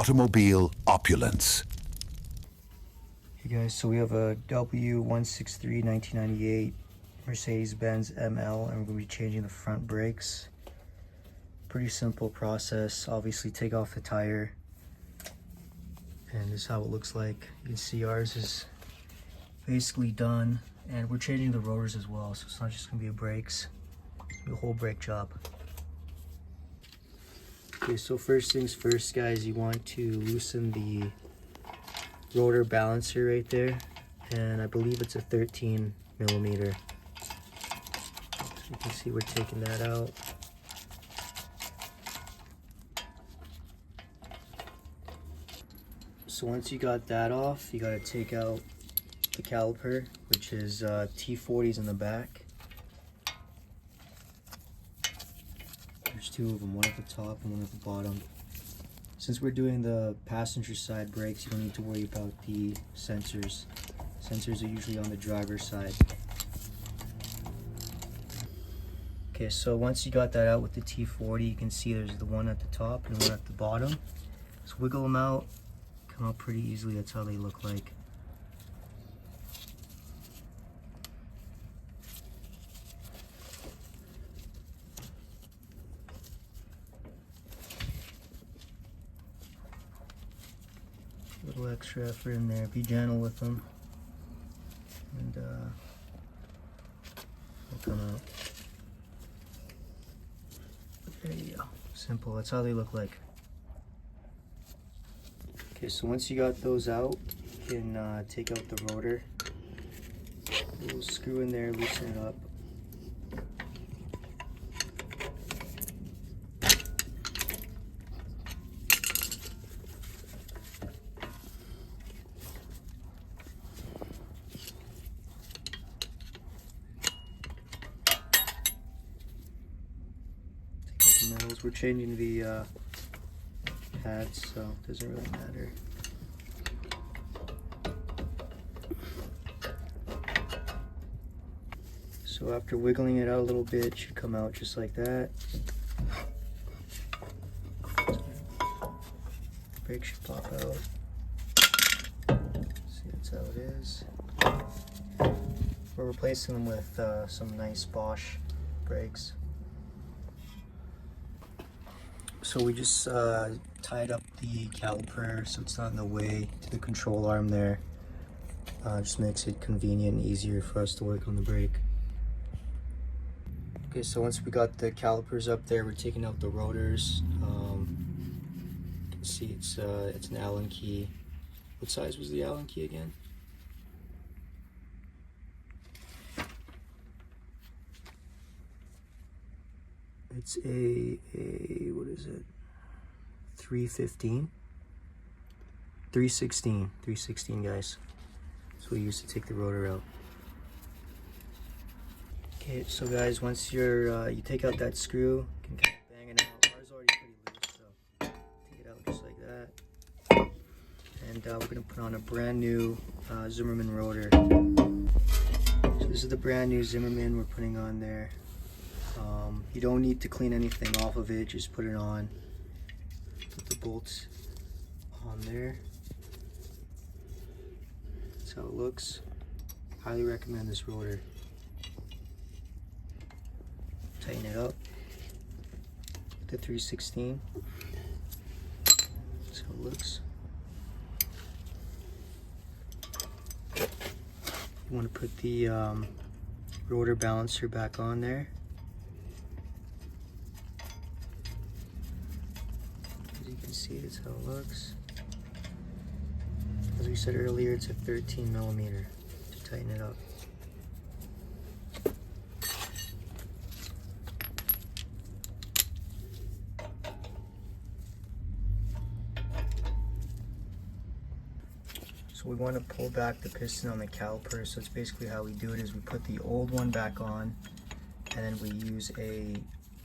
automobile opulence. Hey guys, so we have a w163 1998 Mercedes-Benz ML, and we're going to be changing the front brakes. Pretty simple process. Obviously take off the tire, and this is how it looks like. You can see ours is basically done, and we're changing the rotors as well, so it's not just going to be a brakes, it's going to be a whole brake job. Okay, so first things first guys, you want to loosen the rotor balancer right there, and I believe it's a 13 millimeter. So you can see we're taking that out. So once you got that off, you got to take out the caliper, which is T40s in the back. There's two of them, one at the top and one at the bottom. Since we're doing the passenger side brakes, you don't need to worry about the sensors. Sensors are usually on the driver's side. Okay, so once you got that out with the T40, you can see there's the one at the top and one at the bottom. Just wiggle them out, come out pretty easily. That's how they look like. A little extra effort in there. Be gentle with them, and they'll come out. There you go. Simple. That's how they look like. Okay, so once you got those out, you can take out the rotor. A little screw in there, loosen it up. Metals. We're changing the pads, so it doesn't really matter. So after wiggling it out a little bit, it should come out just like that. Brake should pop out. See, that's how it is. We're replacing them with some nice Bosch brakes. So we just tied up the caliper so it's not in the way to the control arm there. Just makes it convenient and easier for us to work on the brake. Okay, so once we got the calipers up there, we're taking out the rotors. You can see it's an Allen key. What size was the Allen key again? It's a what is it? 315? 316, guys. So we used to take the rotor out. Okay, so guys, once you take out that screw, you can kind of bang it out. Ours is already pretty loose, so take it out just like that. And we're gonna put on a brand new Zimmerman rotor. So this is the brand new Zimmerman we're putting on there. You don't need to clean anything off of it, just put it on. Put the bolts on there. That's how it looks. Highly recommend this rotor. Tighten it up. The 316. That's how it looks. You want to put the rotor balancer back on there. See, that's how it looks. As we said earlier, it's a 13 millimeter to tighten it up. So we want to pull back the piston on the caliper. So it's basically how we do it is we put the old one back on, and then we use a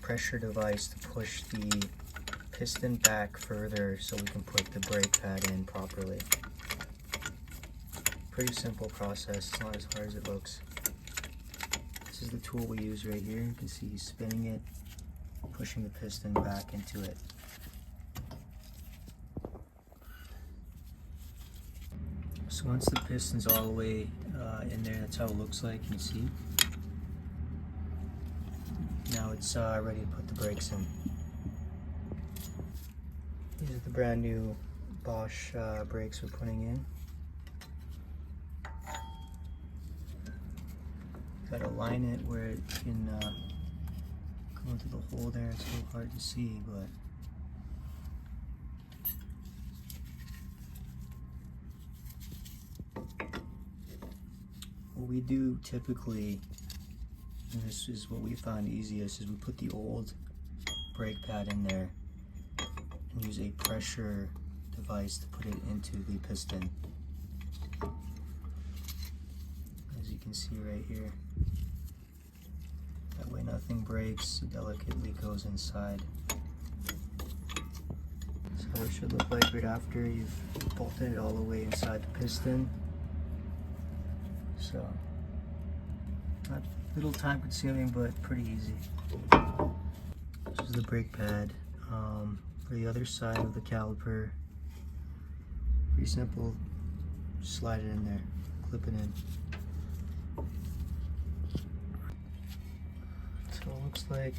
pressure device to push the piston back further so we can put the brake pad in properly. Pretty simple process, it's not as hard as it looks. This is the tool we use right here. You can see spinning it, pushing the piston back into it. So once the piston's all the way in there, that's how it looks like, you see. Now it's ready to put the brakes in. These are the brand new Bosch brakes we're putting in. Gotta line it where it can go into the hole there. It's a little hard to see, but what we do typically, and this is what we found easiest, is we put the old brake pad in there and use a pressure device to put it into the piston. As you can see right here. That way nothing breaks, it delicately goes inside. So it should look like right after you've bolted it all the way inside the piston. So, not a little time consuming, but pretty easy. This is the brake pad. For the other side of the caliper, pretty simple, just slide it in there, clip it in. So it looks like,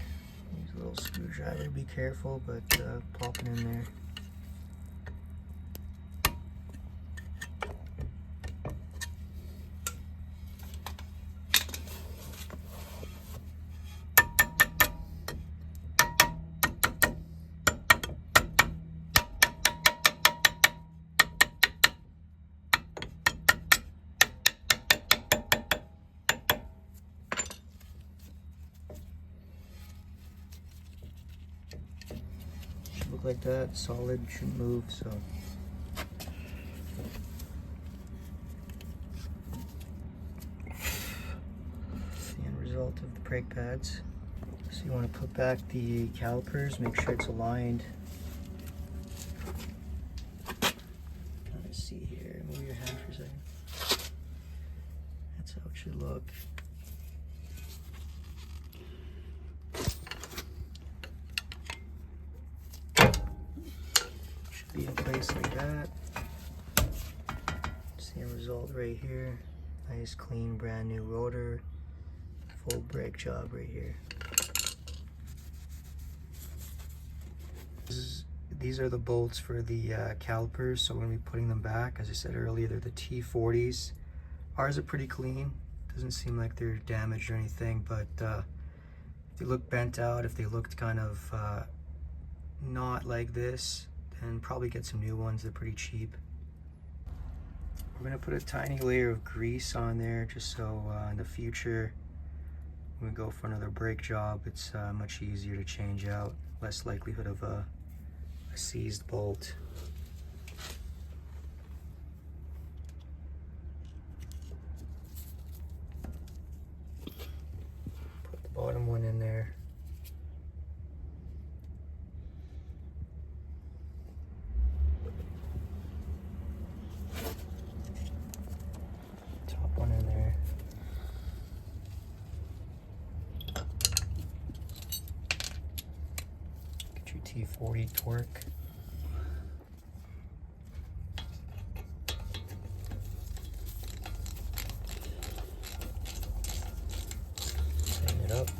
use a little screwdriver, be careful, but pop it in there. Look like that, solid, shouldn't move, so. The end result of the brake pads. So you want to put back the calipers, make sure it's aligned. Kind of see here, move your hand for a second. That's how it should look. Be in place like that. Same result right here. Nice, clean, brand new rotor. Full brake job right here. These are the bolts for the calipers, so when we're putting them back, as I said earlier, they're the T40s. Ours are pretty clean. Doesn't seem like they're damaged or anything, but if they look bent out, if they looked kind of not like this, and probably get some new ones. They're pretty cheap. We're gonna put a tiny layer of grease on there just so in the future when we go for another brake job, it's much easier to change out, less likelihood of a seized bolt. Put the bottom one in there. One in there. Get your T40 torque. Tighten it up.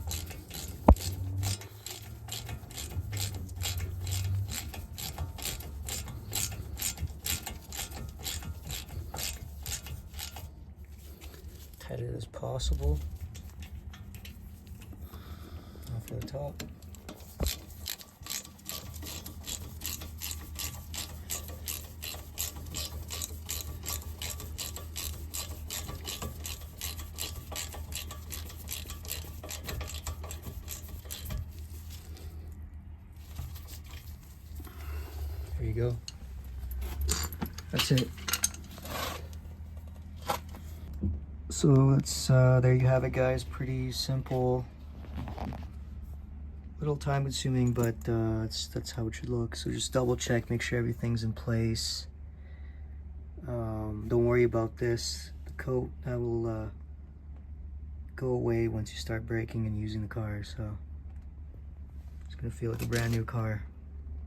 Tight it as possible. Off the top. There you go. That's it. So that's there you have it, guys. Pretty simple, little time consuming, but that's how it should look. So just double check, make sure everything's in place. Don't worry about this, the coat, that will go away once you start braking and using the car. So it's gonna feel like a brand new car.